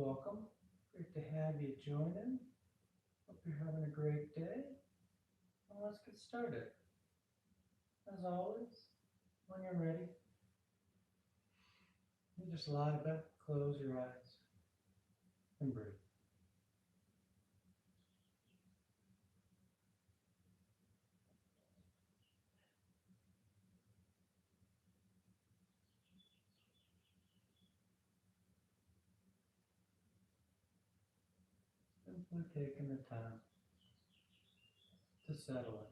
welcome. Great to have you joining. Hope you're having a great day. Well, let's get started. As always, when you're ready, you just lie back, close your eyes, and breathe. Simply taking the time to settle in.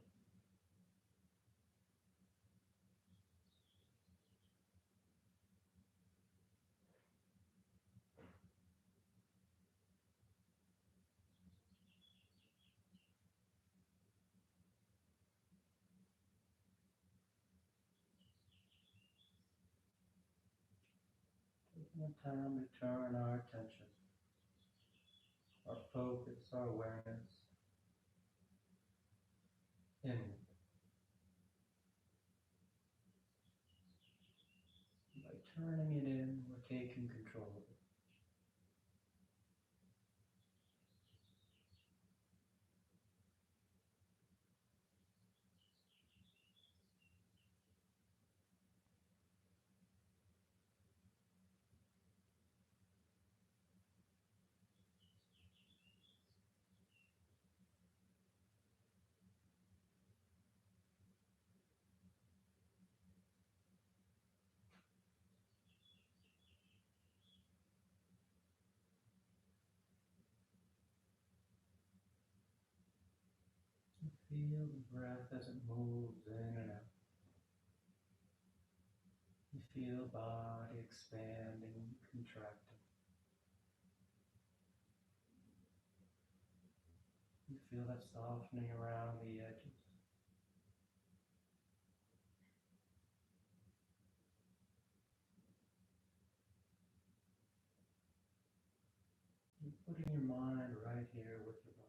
Taking the time to turn our attention, our focus, our awareness inward. By turning it in, we're taking control of it. You feel the breath as it moves in and out. You feel body expanding, contracting. You feel that softening around the edges. You're putting your mind right here with your body.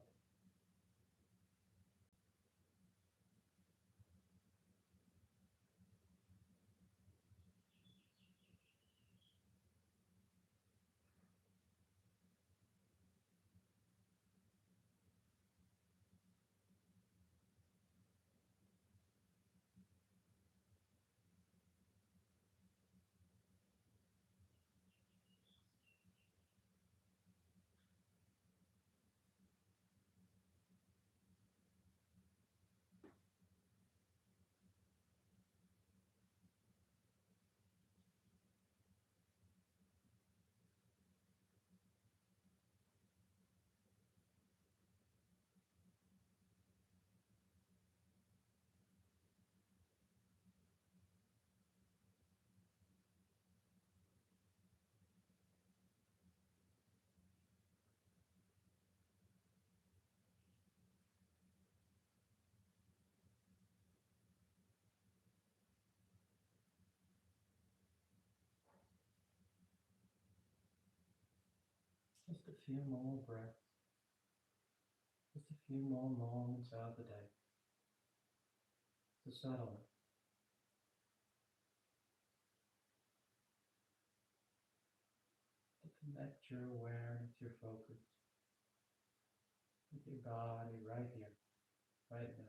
Just a few more breaths, just a few more moments out of the day to settle in, to connect your awareness, your focus with your body right here, right now.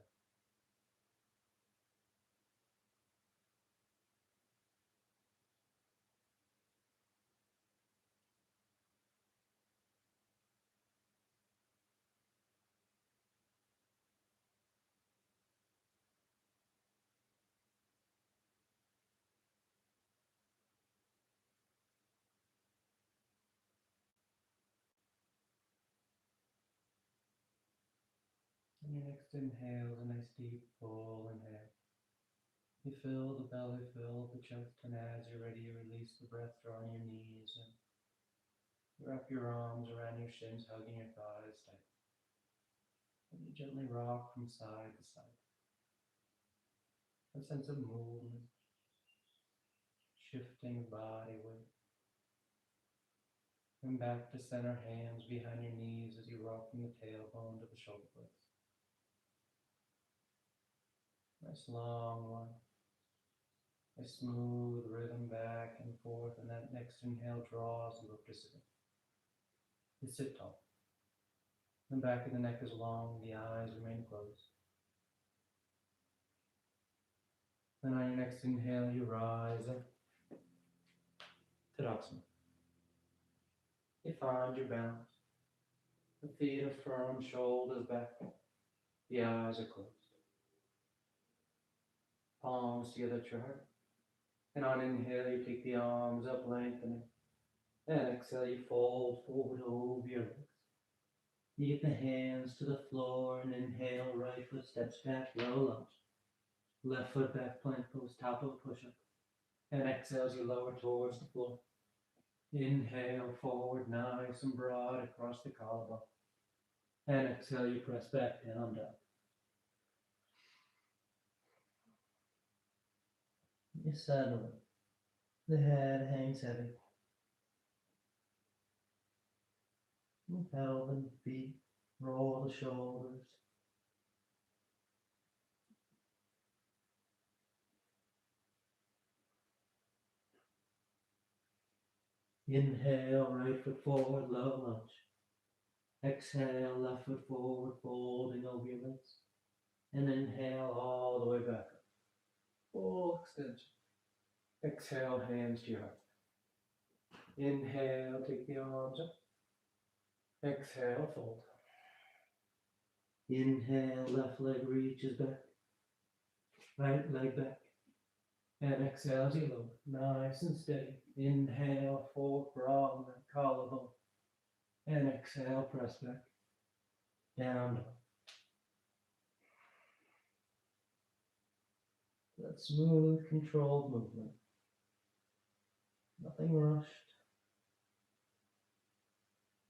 And your next inhale is a nice deep full inhale. You fill the belly, fill the chest, and as you're ready, you release the breath, drawing your knees and wrap your arms around your shins, hugging your thighs tight. And you gently rock from side to side. A sense of movement, shifting body weight. Come back to center, hands behind your knees as you rock from the tailbone to the shoulder blades. Nice long one. A smooth rhythm back and forth, and that next inhale draws you up to sitting. You sit tall. The back of the neck is long, the eyes remain closed. Then on your next inhale, you rise up. Tadasana. You find your balance. The feet are firm, shoulders back. The eyes are closed. Palms together at your heart. And on inhale, you take the arms up, lengthening. And exhale, you fold forward over your legs. You get the hands to the floor and inhale, right foot steps back, low lunge. Left foot back, plank pose, top of a push-up. And exhale as you lower towards the floor. Inhale, forward, nice and broad across the collarbone. And exhale, you press back down, down. You settle in. The head hangs heavy. You pedal the feet, roll the shoulders. Inhale, right foot forward, low lunge. Exhale, left foot forward, folding over your legs. And inhale all the way back up. Full extension. Exhale, hands to your heart. Inhale, take the arms up. Exhale, fold. Inhale, left leg reaches back. Right leg back. And exhale as you lower. Nice and steady. Inhale, forward, broaden that collarbone. And exhale, press back. Down, down. That smooth, controlled movement. Nothing rushed.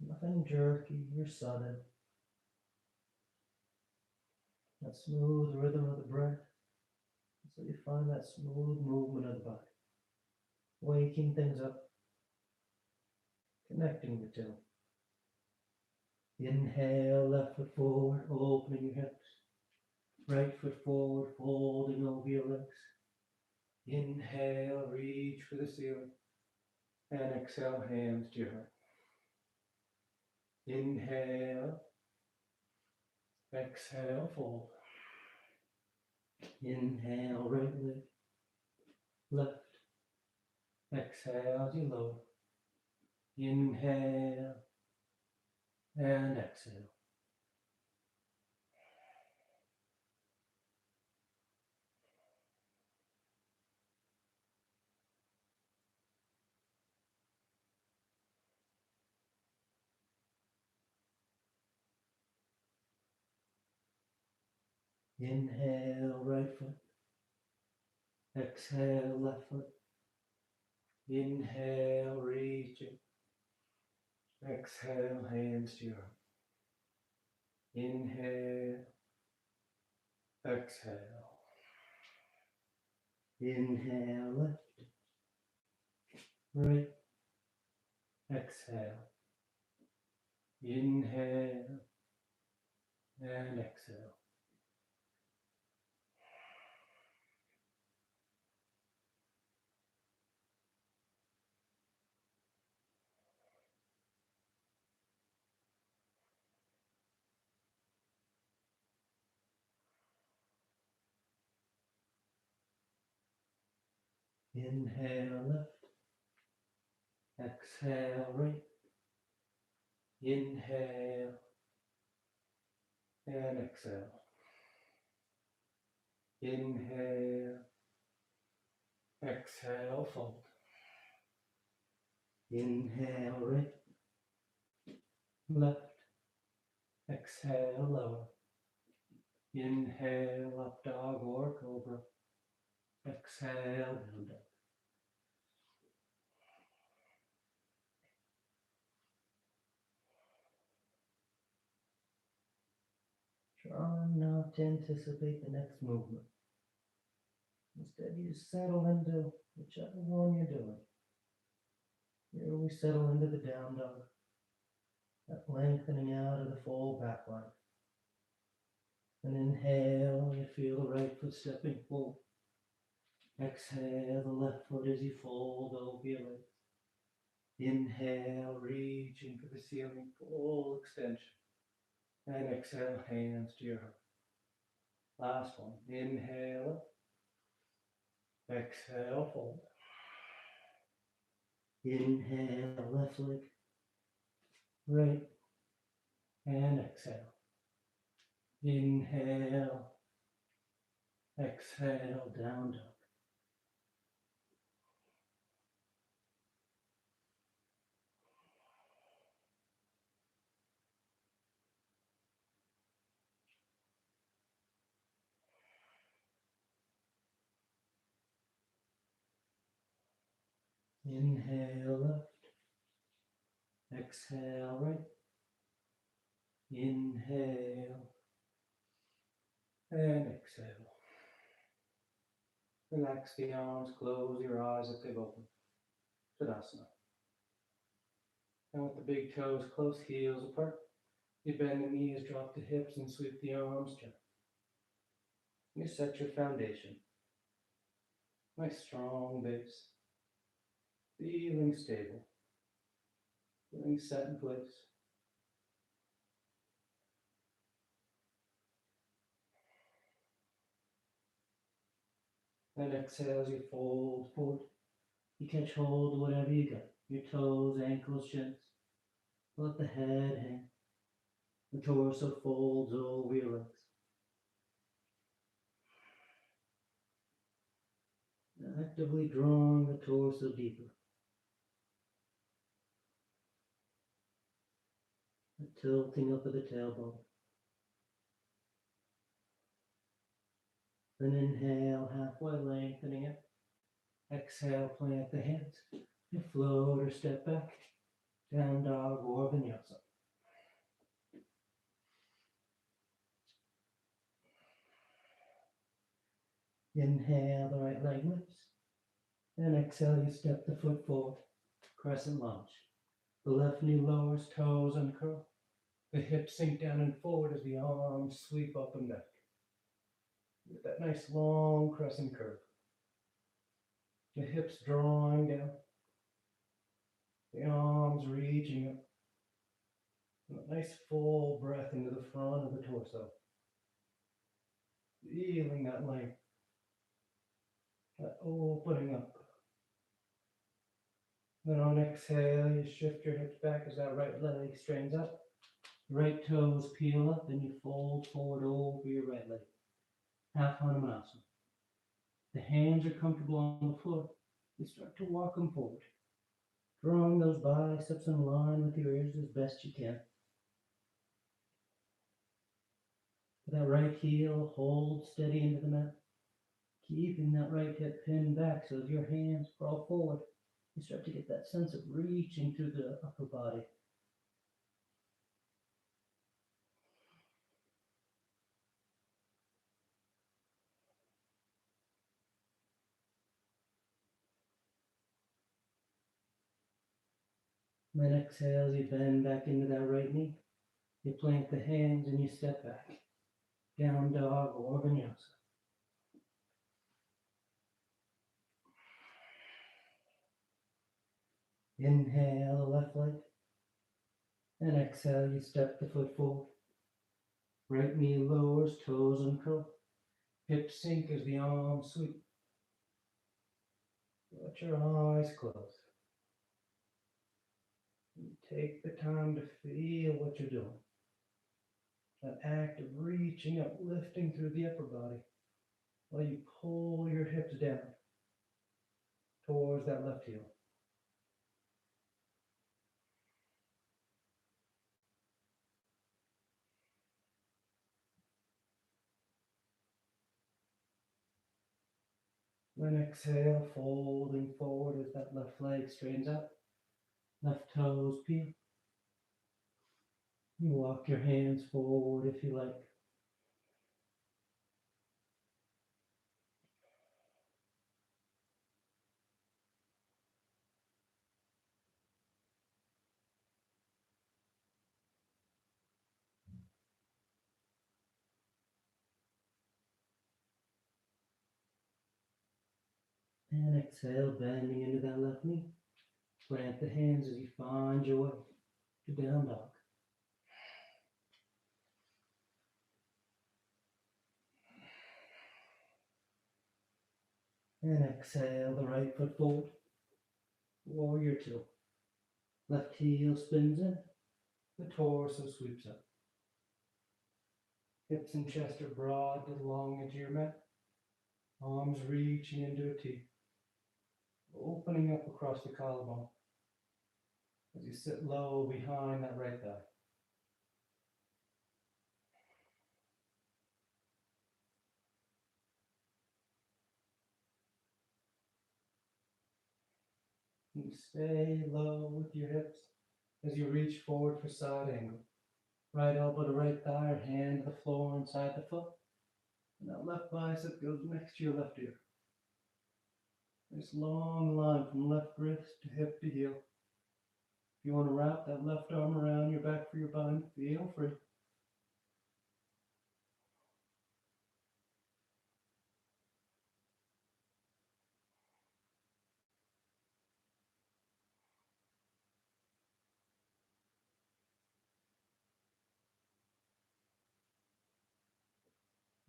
Nothing jerky or sudden. That smooth rhythm of the breath. So you find that smooth movement of the body. Waking things up. Connecting the two. Inhale, left foot forward, opening your hips. Right foot forward, folding over your legs. Inhale, reach for the ceiling. And exhale, hands to your heart. Inhale. Exhale, fold. Inhale, right leg. Left. Exhale as you lower. Inhale. And exhale. Inhale, right foot. Exhale, left foot. Inhale, reaching. Exhale, hands to your heart. Inhale. Exhale. Inhale, left. Right. Exhale. Inhale. And exhale. Inhale, left. Exhale, right. Inhale. And exhale. Inhale. Exhale, fold. Inhale, right. Left. Exhale, lower. Inhale, up dog or cobra. Exhale, down dog. Try not to anticipate the next movement. Instead, you settle into whichever one you're doing. Here we settle into the down dog. That lengthening out of the full back line. And inhale, you feel the right foot stepping forward. Exhale the left foot as you fold over your legs. Inhale, reaching for the ceiling, full extension. And exhale, hands to your heart. Last one. Inhale up. Exhale, fold. Inhale, left leg. Right. And exhale. Inhale. Exhale, down dog. Inhale left. Exhale right. Inhale. And exhale. Relax the arms, close your eyes if they've opened. Tadasana. And with the big toes close, heels apart. You bend the knees, drop the hips, and sweep the arms down. You set your foundation. Nice strong base. Feeling stable. Feeling set in place. And exhale as you fold forward. You catch hold of whatever you got. Your toes, ankles, shins. Let the head hang. The torso folds over your legs. Actively drawing the torso deeper. The tilting up of the tailbone. Then inhale, halfway lengthening it. Exhale, plant the hands. You float or step back. Down dog or vinyasa. Inhale, the right leg lifts. And exhale, you step the foot forward. Crescent lunge. The left knee lowers, toes uncurl. The hips sink down and forward as the arms sweep up and back. With that nice long crescent curve. The hips drawing down. The arms reaching up. And a nice full breath into the front of the torso. Feeling that length. That opening up. Then on exhale, you shift your hips back as that right leg straightens up. Right toes peel up and you fold forward over your right leg. Half Hanumanasana. The hands are comfortable on the floor. You start to walk them forward. Drawing those biceps in line with your ears as best you can. That right heel hold steady into the mat. Keeping that right hip pinned back so as your hands crawl forward. You start to get that sense of reaching through the upper body. Then exhale as you bend back into that right knee. You plant the hands and you step back. Down dog or vinyasa. Inhale the left leg. And exhale, you step the foot forward. Right knee lowers, toes uncurl. Hips sink as the arms sweep. Let your eyes close. And take the time to feel what you're doing. That act of reaching up, lifting through the upper body while you pull your hips down towards that left heel. Then exhale, folding forward as that left leg straightens up. Left toes peel. You walk your hands forward if you like. And exhale, bending into that left knee. Plant the hands as you find your way to down dog. And exhale the right foot forward. Warrior two. Left heel spins in. The torso sweeps up. Hips and chest are broad to the long edge of your mat. Arms reaching into a T. Opening up across the collarbone. As you sit low behind that right thigh. And stay low with your hips as you reach forward for side angle. Right elbow to right thigh or hand to the floor inside the foot. And that left bicep goes next to your left ear. This long line from left wrist to hip to heel. If you want to wrap that left arm around your back for your bind, feel free.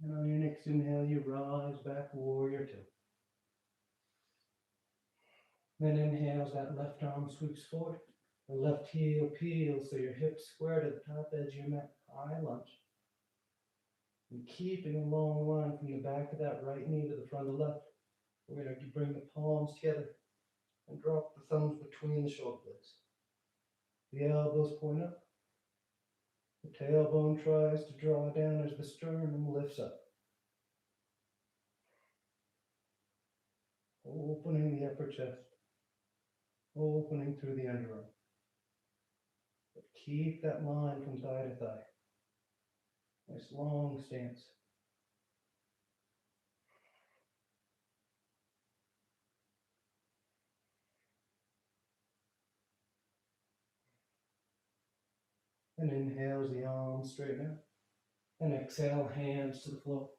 And on your next inhale, you rise back, warrior two. Then inhales, that left arm sweeps forward. The left heel peels so your hips square to the top edge of your mat. High lunge. And keeping a long line from the back of that right knee to the front of the left. We're going to bring the palms together and drop the thumbs between the shoulder blades. The elbows point up. The tailbone tries to draw down as the sternum lifts up. Opening the upper chest. Opening through the underarm. But keep that line from thigh to thigh. Nice long stance. And inhale as the arms straighten out. And exhale, hands to the floor.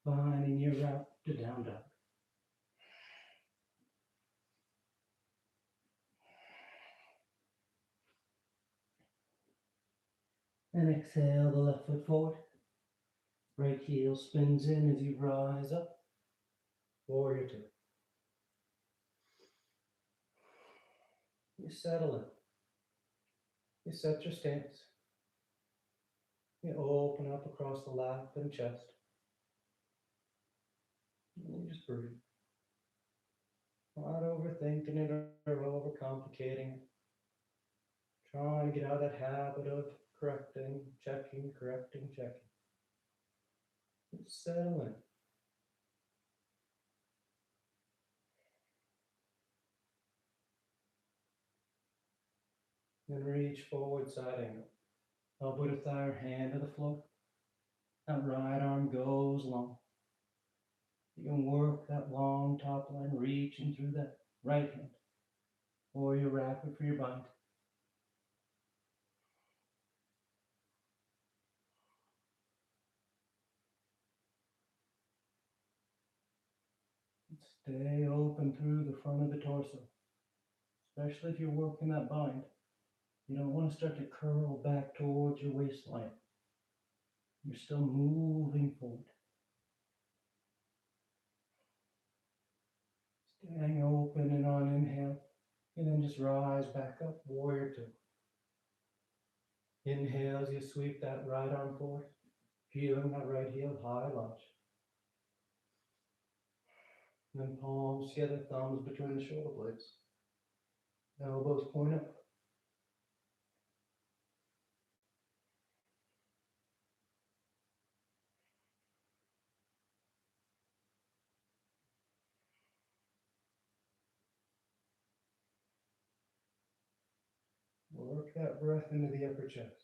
Finding your route to down dog. And exhale the left foot forward. Right heel spins in as you rise up. Warrior two. You settle in. You set your stance. You open up across the lap and chest. And you just breathe. Not overthinking it or overcomplicating it. Trying to get out of that habit of correcting, checking, correcting, checking. Just settle in. Then reach forward, side angle. Elbow to thigh or hand to the floor. That right arm goes long. You can work that long top line, reaching through that right hand. Or you wrap it for your bind. Stay open through the front of the torso. Especially if you're working that bind. You don't want to start to curl back towards your waistline. You're still moving forward. Staying open and on inhale. And then just rise back up, warrior two. Inhale as you sweep that right arm forward. Feeling that right heel, high lunge. And then palms together, thumbs between the shoulder blades. Elbows point up. Work that breath into the upper chest.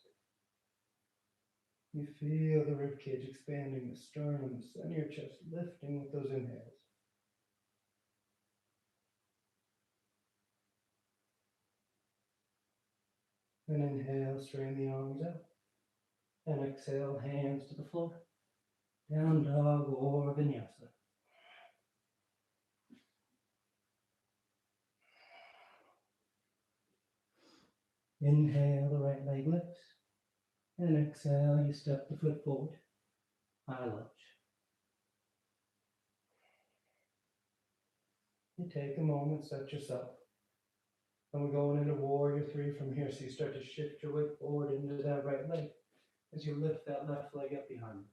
You feel the ribcage expanding, the sternum, the center of your chest lifting with those inhales. And inhale, straighten the arms out. And exhale, hands to the floor. Down dog or vinyasa. Inhale, the right leg lifts. And exhale, you step the foot forward. High lunge. You take a moment, set yourself. And we're going into warrior three from here. So you start to shift your weight forward into that right leg as you lift that left leg up behind you.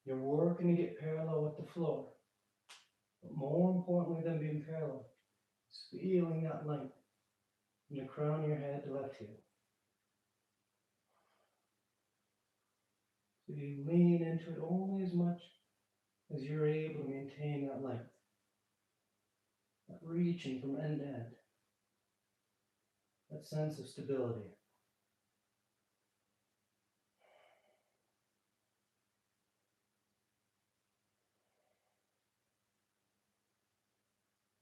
You're working to get parallel with the floor. But more importantly than being parallel, is feeling that length from the crown of your head to left heel. So you lean into it only as much as you're able to maintain that length. That reaching from end to end. That sense of stability.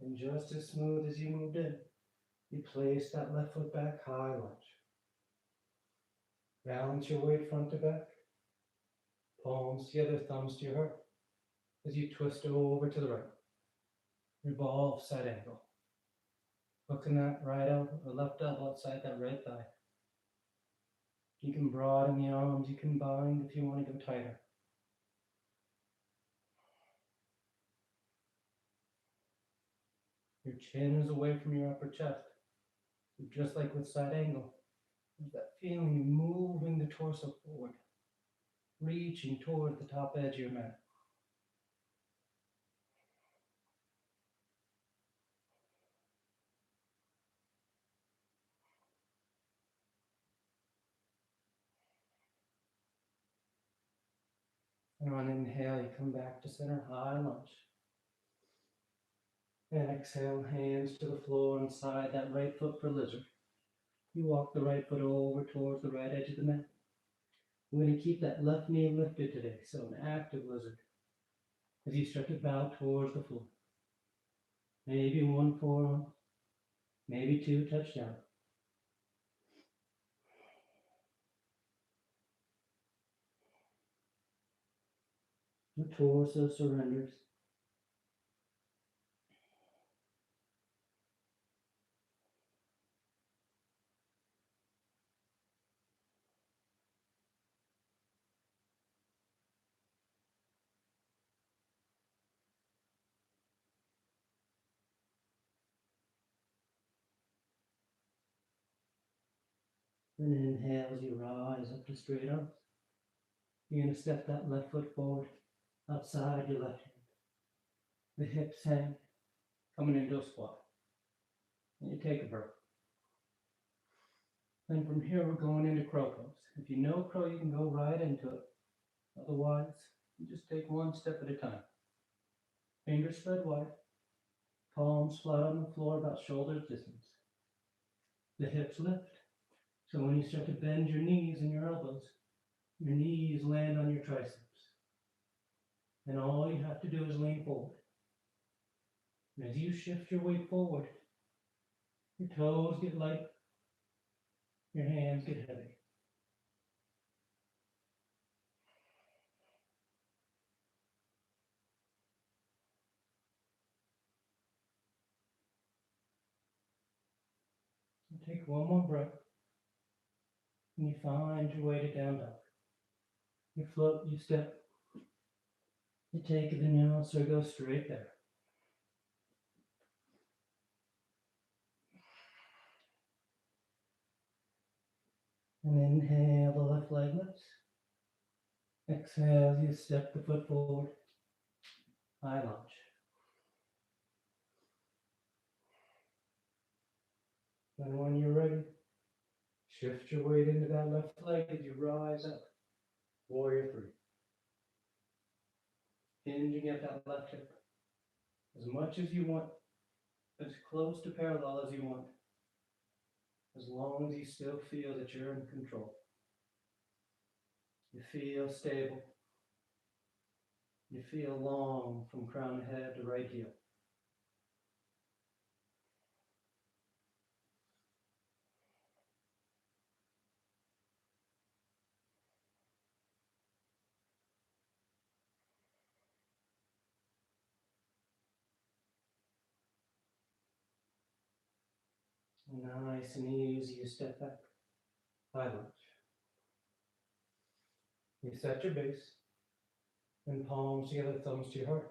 And just as smooth as you moved in, you place that left foot back, high lunge. Balance your weight front to back. Palms together, thumbs to your heart. As you twist over to the right. Revolve side angle. Hooking that right elbow, or left elbow outside that right thigh. You can broaden the arms, you can bind if you want to go tighter. Your chin is away from your upper chest. So just like with side angle, there's that feeling of moving the torso forward, reaching toward the top edge of your mat. And on inhale, you come back to center, high lunge. And exhale, hands to the floor inside that right foot for lizard. You walk the right foot over towards the right edge of the mat. We're going to keep that left knee lifted today, so an active lizard. As you start to bow towards the floor. Maybe one forearm, maybe two touch down. The torso surrenders. And inhale as you rise up to straight arms. You're going to step that left foot forward, outside your left hand. The hips hang, coming into a squat. And you take a breath. Then from here, we're going into crow pose. If you know crow, you can go right into it. Otherwise, you just take one step at a time. Fingers spread wide, palms flat on the floor about shoulder distance. The hips lift. So when you start to bend your knees and your elbows, your knees land on your triceps. And all you have to do is lean forward. And as you shift your weight forward, your toes get light, your hands get heavy. So take one more breath, and you find your way to down dog. You float, you step, you take a vinyasa, go straight there. And inhale, the left leg lifts. Exhale, you step the foot forward, high lunge. And when you're ready, shift your weight into that left leg as you rise up, warrior three. Hinging at that left hip as much as you want, as close to parallel as you want, as long as you still feel that you're in control. You feel stable. You feel long from crown of head to right heel. Nice and easy, you step back, high lunge. You set your base, and palms together, thumbs to your heart.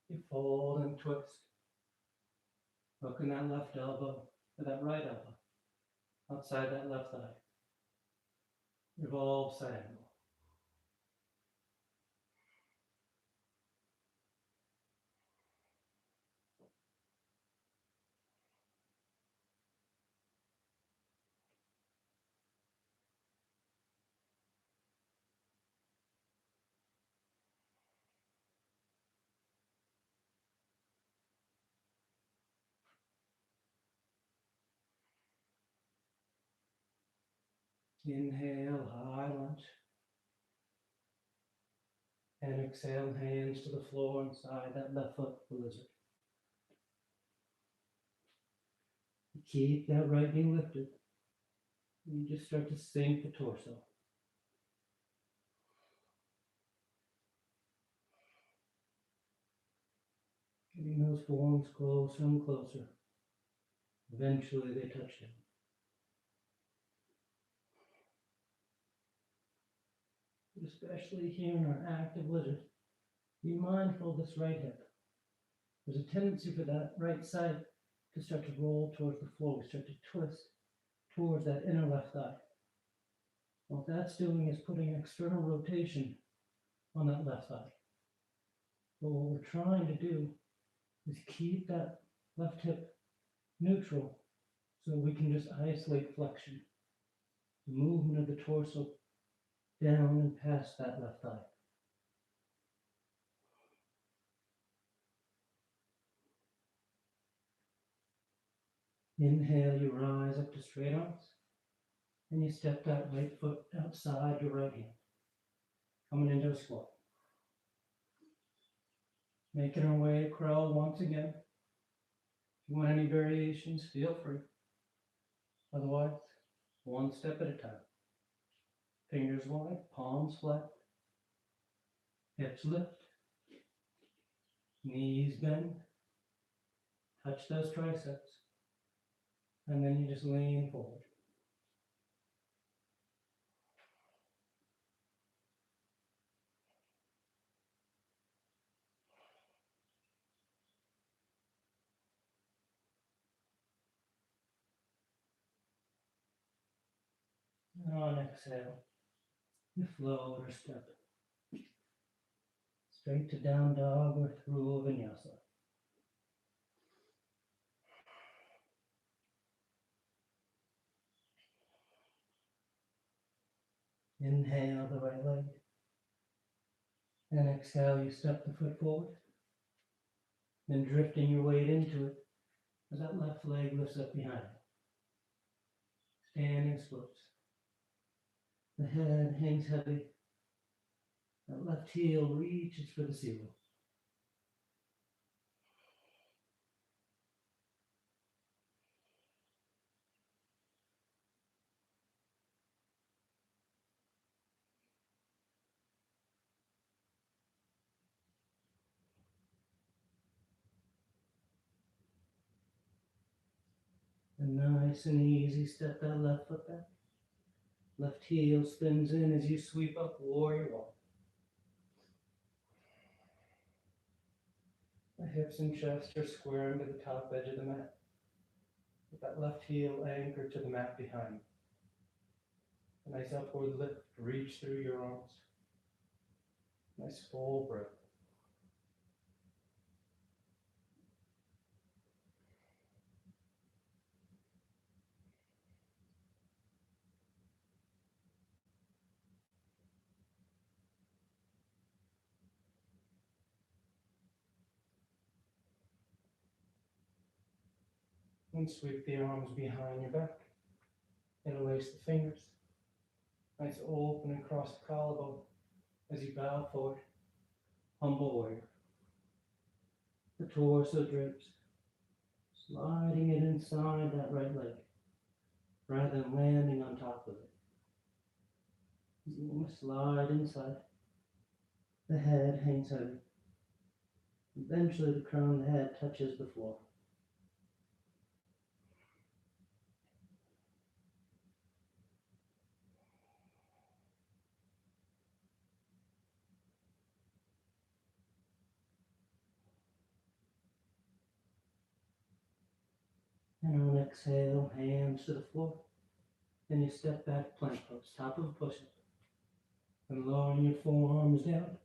You fold and twist. Hooking that left elbow to that right elbow, outside that left thigh. Revolve side angle. Inhale, high lunge. And exhale, hands to the floor inside that left foot, the lizard. Keep that right knee lifted. You just start to sink the torso. Getting those forms closer and closer. Eventually they touch down. But especially here in our active lizard, be mindful of this right hip. There's a tendency for that right side to start to roll towards the floor. We start to twist towards that inner left thigh. What that's doing is putting external rotation on that left thigh. But what we're trying to do is keep that left hip neutral so we can just isolate flexion, the movement of the torso down and past that left thigh. Inhale, you rise up to straight arms, and you step that right foot outside your right hand, coming into a squat. Making our way crow once again. If you want any variations, feel free. Otherwise, one step at a time. Fingers wide, palms flat, hips lift, knees bend, touch those triceps, and then you just lean forward. And on exhale, you float or step straight to down dog or through vinyasa. Inhale the right leg, and exhale, you step the foot forward, then drifting your weight into it as that left leg lifts up behind it. Standing splits. The head hangs heavy. That left heel reaches for the ceiling. And nice and easy, step that left foot back. Left heel spins in as you sweep up warrior one. The hips and chest are squaring to the top edge of the mat. With that left heel anchored to the mat behind. A nice upward lift, reach through your arms. Nice full breath. And sweep the arms behind your back. Interlace the fingers. Nice open across the collarbone as you bow forward. Humble warrior. The torso drapes, sliding it inside that right leg, rather than landing on top of it. You want to slide inside. The head hangs heavy. Eventually the crown of the head touches the floor. exhale, hands to the floor. Then you step back, plank pose, top of a push-up. And lowering your forearms down,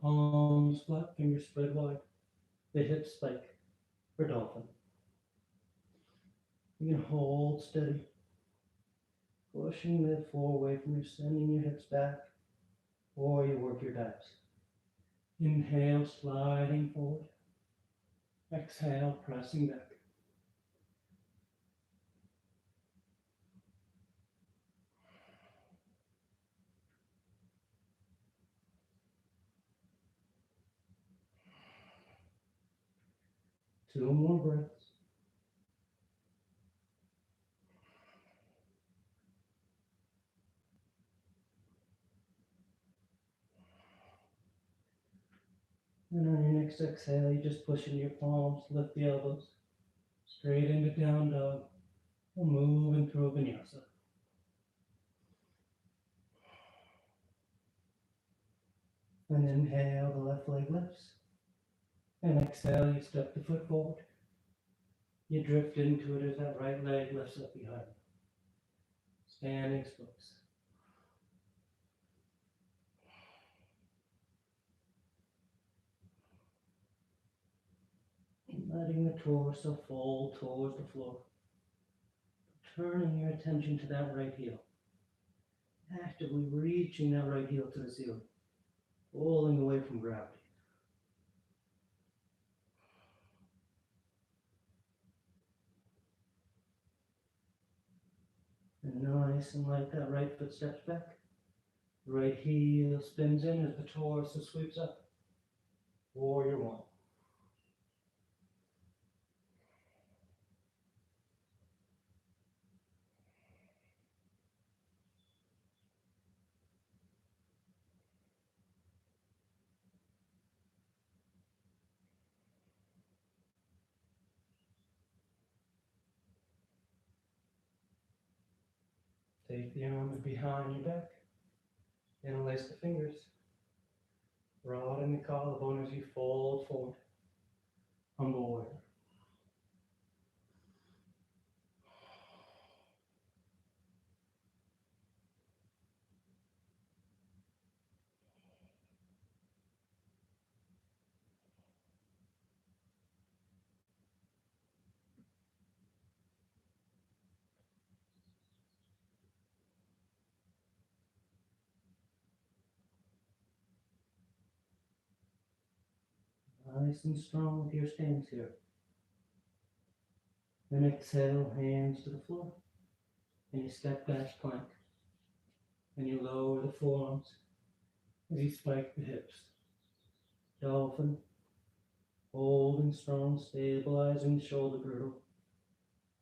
palms flat, fingers spread wide. The hips spike for dolphin. You can hold steady, pushing the floor away from you, sending your hips back, or you work your dives. Inhale, sliding forward. Exhale, pressing back. Two more breaths. And on your next exhale, you just push in your palms, lift the elbows, straight into down dog, or moving through a vinyasa. And inhale, the left leg lifts. And exhale, you step the foot forward. You drift into it as that right leg lifts up behind you. Standing splits. Letting the torso fold towards the floor. Turning your attention to that right heel. Actively reaching that right heel to the ceiling. Pulling away from gravity. And nice and light, that right foot steps back. Right heel spins in as the torso sweeps up. Warrior one. Take the arms behind your back. Interlace the fingers. Broaden the collarbone as you fold forward. Humble warrior. Nice and strong with your stance here. Then exhale, hands to the floor. And you step back, plank. And you lower the forearms as you spike the hips. Dolphin. Holding strong, stabilizing the shoulder girdle.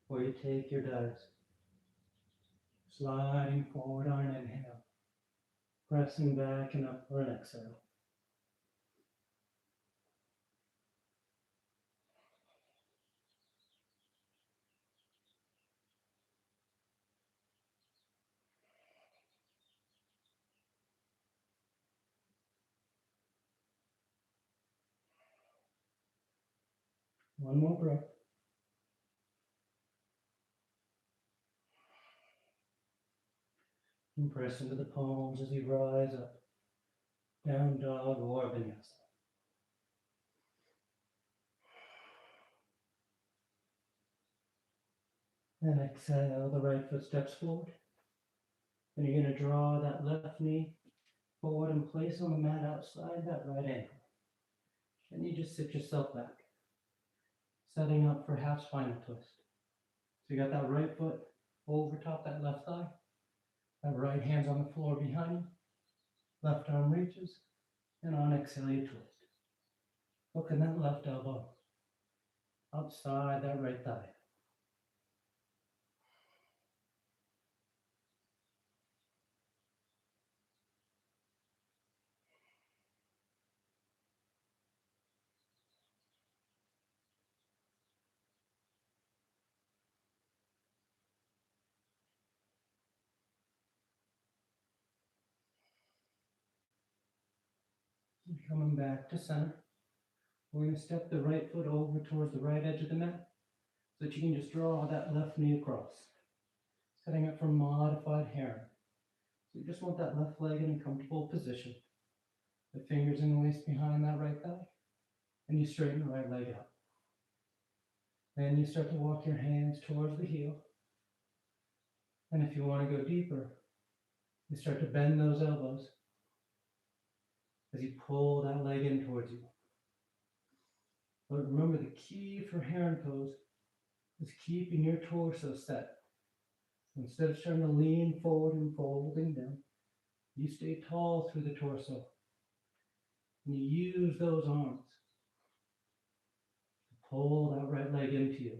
Where you take your dives. Sliding forward on an inhale. Pressing back and up for an exhale. One more breath. And press into the palms as you rise up. Down dog or vinyasa. And exhale, the right foot steps forward. And you're going to draw that left knee forward and place on the mat outside that right ankle. And you just sit yourself back. Setting up for half spinal twist. So you got that right foot over top that left thigh. That right hand's on the floor behind you. Left arm reaches. And on exhale, you twist. Hooking that left elbow outside that right thigh. And coming back to center. We're going to step the right foot over towards the right edge of the mat. so that you can just draw that left knee across, setting up for modified heron. So you just want that left leg in a comfortable position. The fingers in the waist behind that right thigh, and you straighten the right leg out. Then you start to walk your hands towards the heel. And if you want to go deeper, you start to bend those elbows as you pull that leg in towards you. But remember, the key for heron pose is keeping your torso set. Instead of trying to lean forward and folding down, you stay tall through the torso. And you use those arms to pull that right leg into you.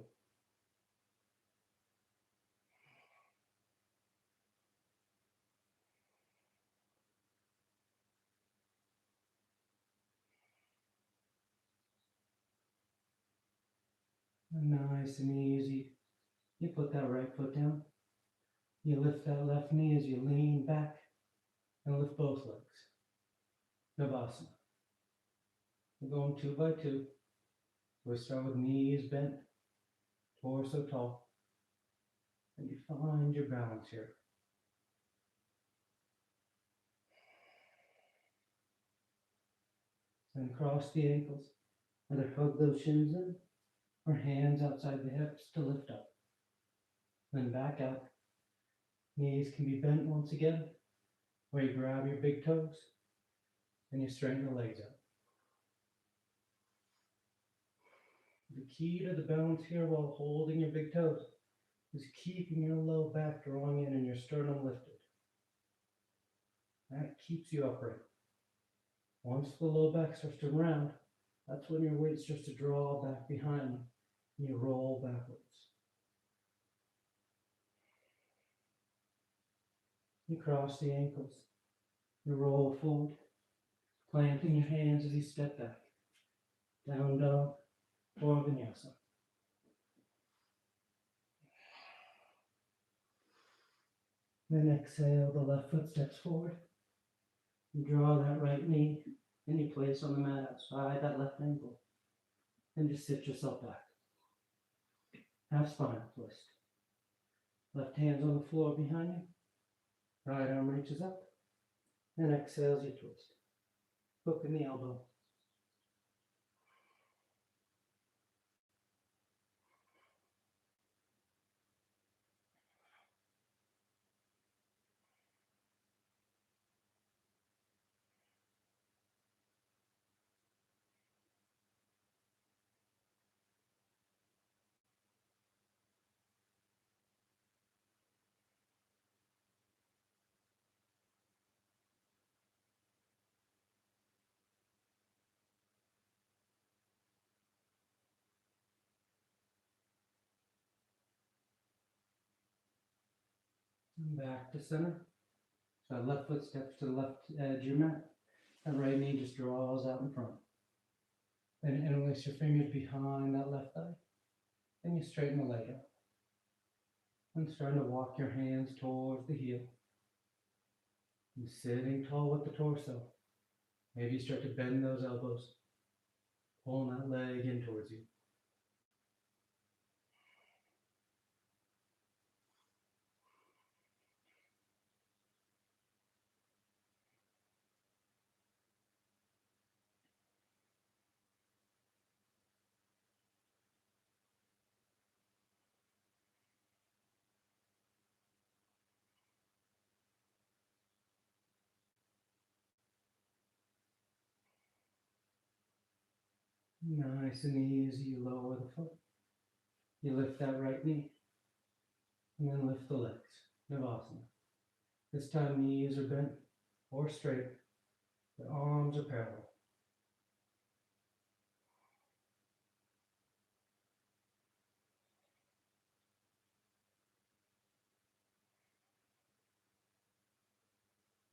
And nice and easy. You put that right foot down. You lift that left knee as you lean back and lift both legs. Navasana. We're going 2 by 2. We'll start with knees bent, torso tall, and you find your balance here. Then cross the ankles, either hug those shins in or hands outside the hips to lift up. Then back out. Knees can be bent once again, where you grab your big toes and you straighten the legs out. The key to the balance here while holding your big toes is keeping your low back drawing in and your sternum lifted. That keeps you upright. Once the low back starts to round, that's when your weight starts to draw back behind you and you roll backwards. You cross the ankles, you roll forward, planting your hands as you step back. Down dog or vinyasa. Then exhale, the left foot steps forward. You draw that right knee and you place on the mat outside that left ankle. And just sit yourself back. Half spine twist. Left hand's on the floor behind you. Right arm reaches up. And exhales, you twist. Hook in the elbow. And back to center. So left foot steps to the left edge of your mat. That right knee just draws out in front. Then interlace your fingers behind that left thigh. Then you straighten the leg out. And starting to walk your hands towards the heel. And sitting tall with the torso. Maybe you start to bend those elbows. Pulling that leg in towards you. Nice and easy, you lower the foot. You lift that right knee. And then lift the legs. Navasana. This time knees are bent or straight. The arms are parallel.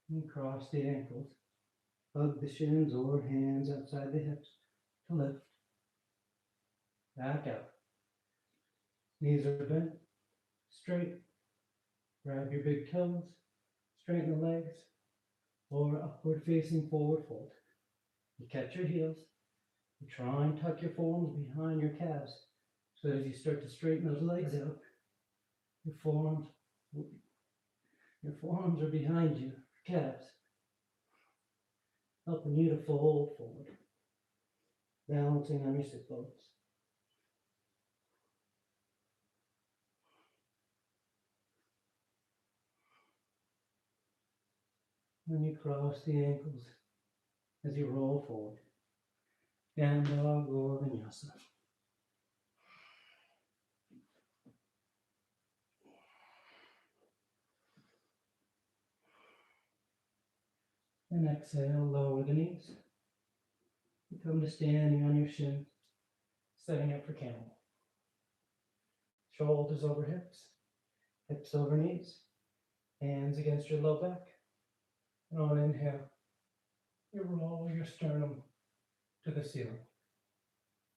And cross the ankles. Hug the shins or hands outside the hips to lift. Back out. Knees are bent, straight. Grab your big toes, straighten the legs, or upward facing forward fold. You catch your heels. You try and tuck your forearms behind your calves So as you start to straighten those legs out, your forearms are behind you, calves, helping you to fold forward, balancing on your sit bones. When you cross the ankles as you roll forward, down dog or vinyasa. And exhale, lower the knees. You come to standing on your shins, setting up for camel. Shoulders over hips, hips over knees, hands against your low back. And on inhale, you roll your sternum to the ceiling.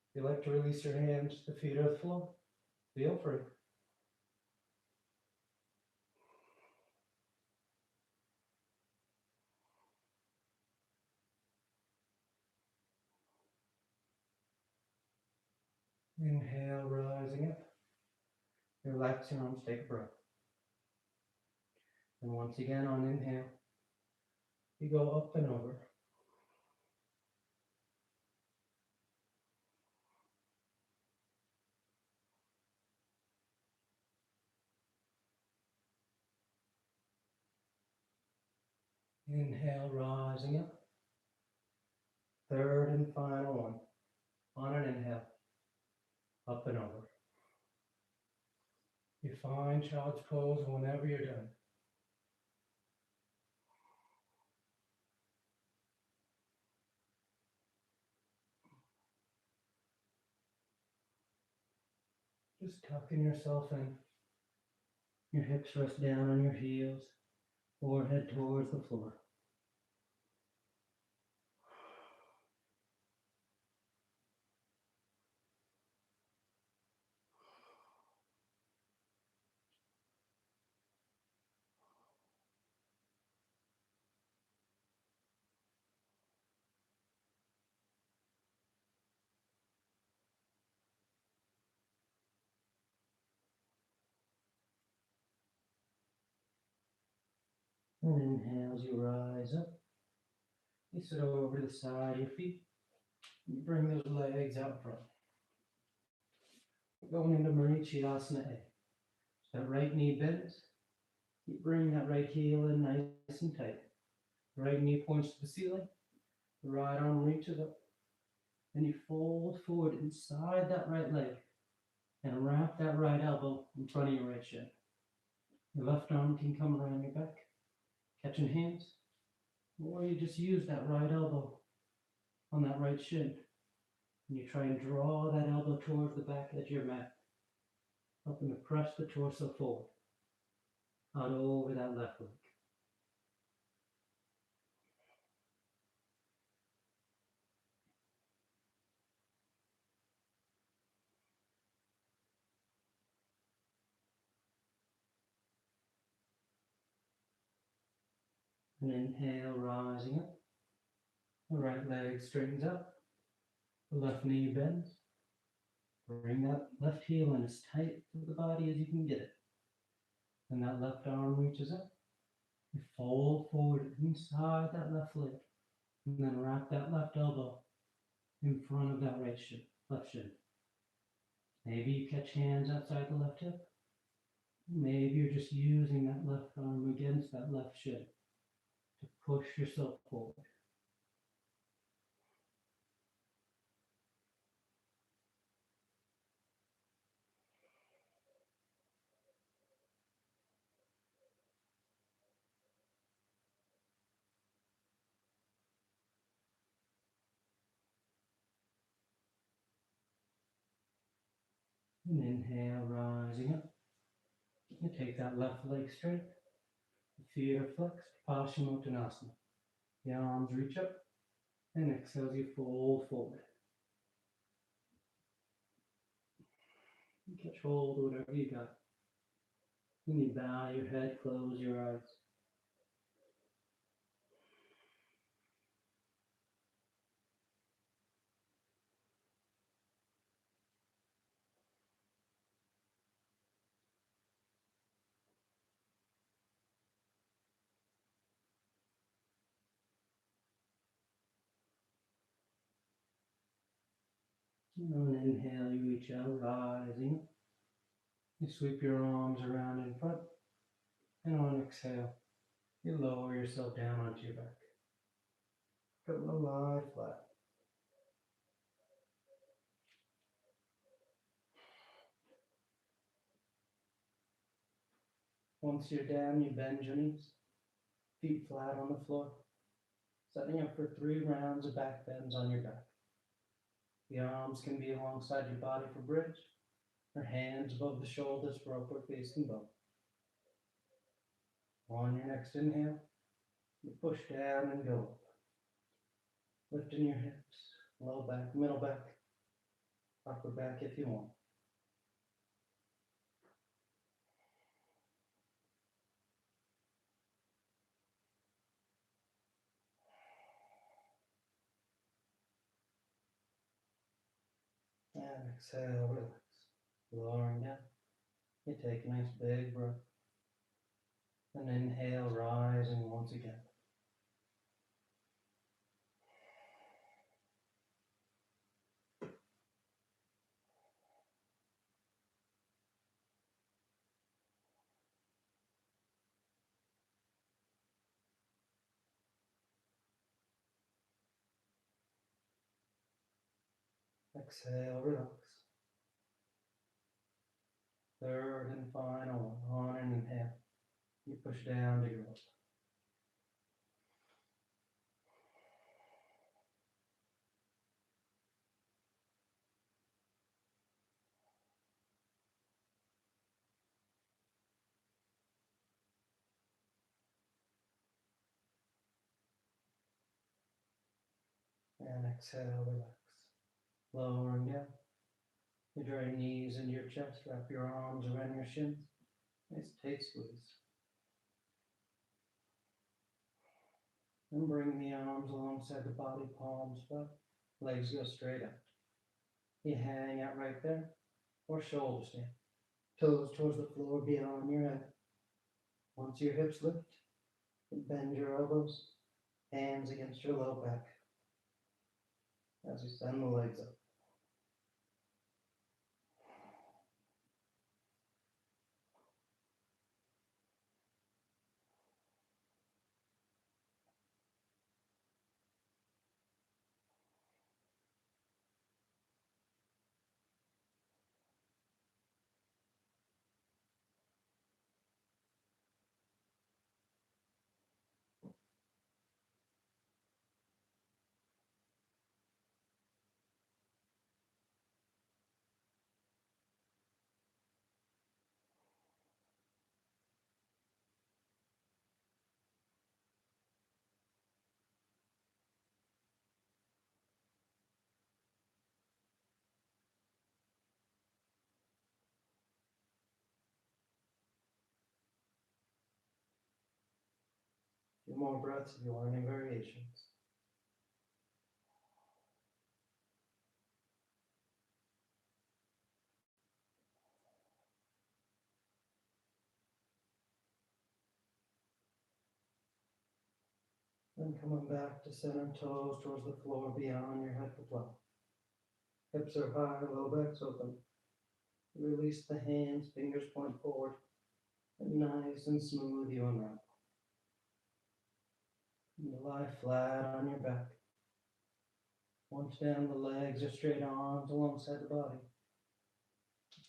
If you like to release your hands, the feet are the floor. Feel free. Inhale, rising up. Relax your arms, take a breath. And once again, on inhale, you go up and over. Inhale, rising up. Third and final one. On an inhale, up and over. You find child's pose whenever you're done. Just tucking yourself in. Your hips rest down on your heels, forehead towards the floor. And inhale as you rise up. You sit over to the side of your feet. You bring those legs out front. Going into Marichi Asana A. That right knee bends. You bring that right heel in nice and tight. Right knee points to the ceiling. The right arm reaches up. And you fold forward inside that right leg. And wrap that right elbow in front of your right shin. Your left arm can come around your back, catching hands. Or you just use that right elbow on that right shin. And you try and draw that elbow towards the back edge of your mat, helping to press the torso forward, out over that left leg. And inhale, rising up. The right leg straightens up. The left knee bends. Bring that left heel in as tight to the body as you can get it. And that left arm reaches up. You fold forward inside that left leg. And then wrap that left elbow in front of that right shin, left shin. Maybe you catch hands outside the left hip. Maybe you're just using that left arm against that left shin to push yourself forward. And inhale, rising up. You take that left leg straight. The feet are flexed, Paschimottanasana. The arms reach up. And exhale as you fold forward. You catch hold of whatever you got. And you bow your head, close your eyes. And on an inhale, you reach out, rising. You sweep your arms around in front. And on exhale, you lower yourself down onto your back. Come lie flat. Once you're down, you bend your knees, feet flat on the floor, setting up for 3 rounds of back bends on your back. The arms can be alongside your body for bridge, or hands above the shoulders for upward facing bow. On your next inhale, you push down and go up, lifting your hips, low back, middle back, upper back if you want. And exhale, relax. Lowering down. You take a nice big breath. And inhale, rising once again. Exhale, relax. Third and final one. On an inhale, you push down to go up. And exhale, relax. Lowering down. You draw your knees into your chest, wrap your arms around your shins. Nice tight squeeze. And bring the arms alongside the body, palms flat. Legs go straight up. You hang out right there, or shoulder stand. Toes towards the floor beyond your head. Once your hips lift, bend your elbows, hands against your low back as you send the legs up. A few more breaths if you want any variations. Then coming back to center, toes towards the floor beyond your head for flat. Hips are high, low back's open. Release the hands, fingers point forward. And nice and smooth you unwrap. You lie flat on your back. Once down, the legs or straight arms alongside the body.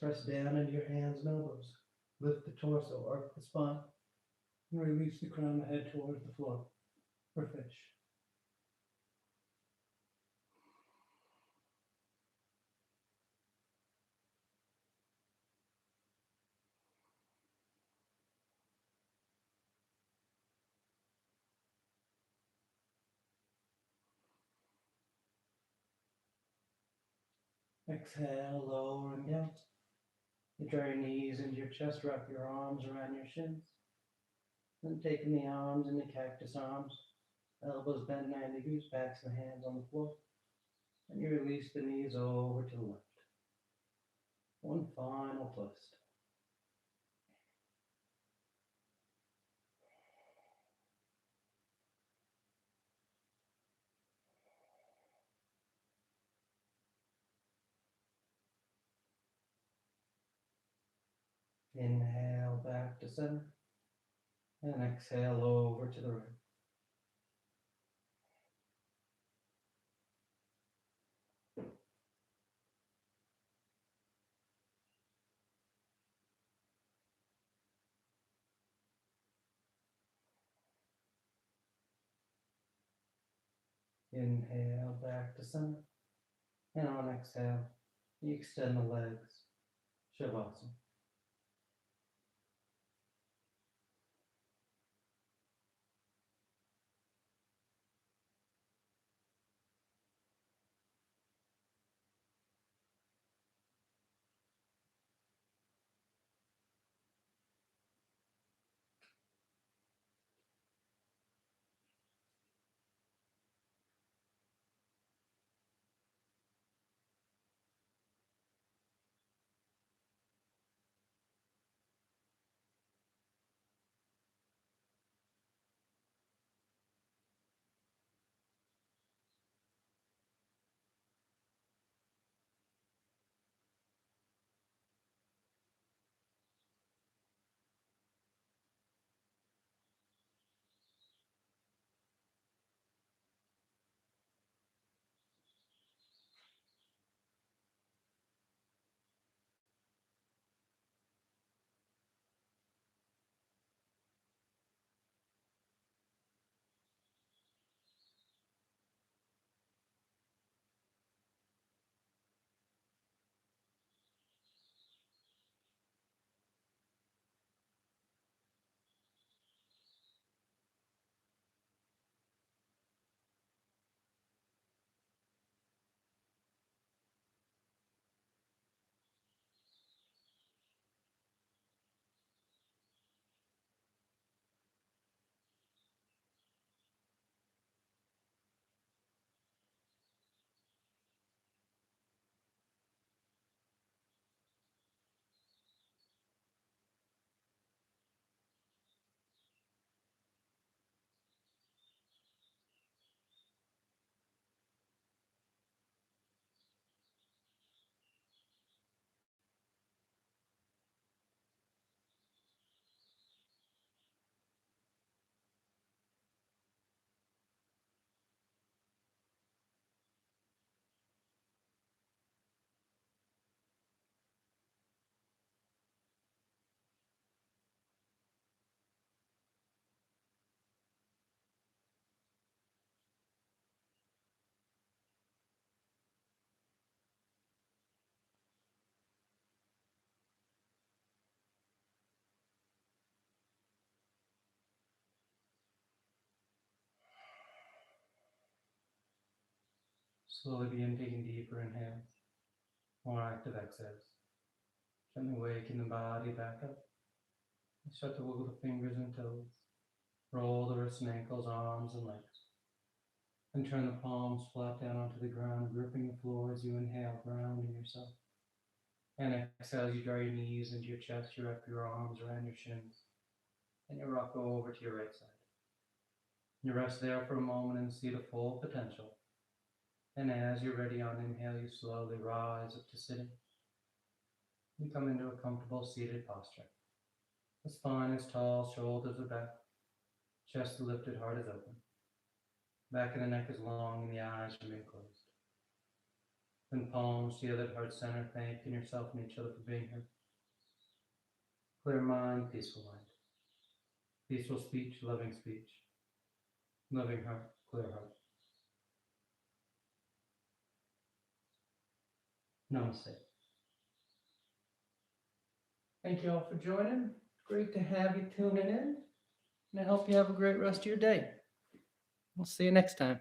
Press down into your hands and elbows. Lift the torso, arc the spine, and release the crown of the head towards the floor for fish. Exhale, lowering down. You draw your knees into your chest, wrap your arms around your shins. Then taking the arms into cactus arms, elbows bent 90 degrees, backs of the hands on the floor. And you release the knees over to the left. One final twist. Inhale back to center. And exhale over to the right. Inhale back to center. And on exhale, you extend the legs. Shavasana. Slowly begin taking deeper inhales, more active exhales. Gently waking the body back up. Start to wiggle the fingers and toes. Roll the wrists and ankles, arms and legs. And turn the palms flat down onto the ground, gripping the floor as you inhale, grounding yourself. And exhale, you draw your knees into your chest, you wrap your arms around your shins. And you rock over to your right side. You rest there for a moment and see the full potential. And as you're ready on inhale, you slowly rise up to sitting. You come into a comfortable seated posture. The spine is tall, shoulders are back, chest lifted, heart is open. Back of the neck is long and the eyes remain closed. Then palms together at heart center, thanking yourself and each other for being here. Clear mind, peaceful mind. Peaceful speech, loving speech. Loving heart, clear heart. Namaste. Thank you all for joining. Great to have you tuning in. And I hope you have a great rest of your day. We'll see you next time.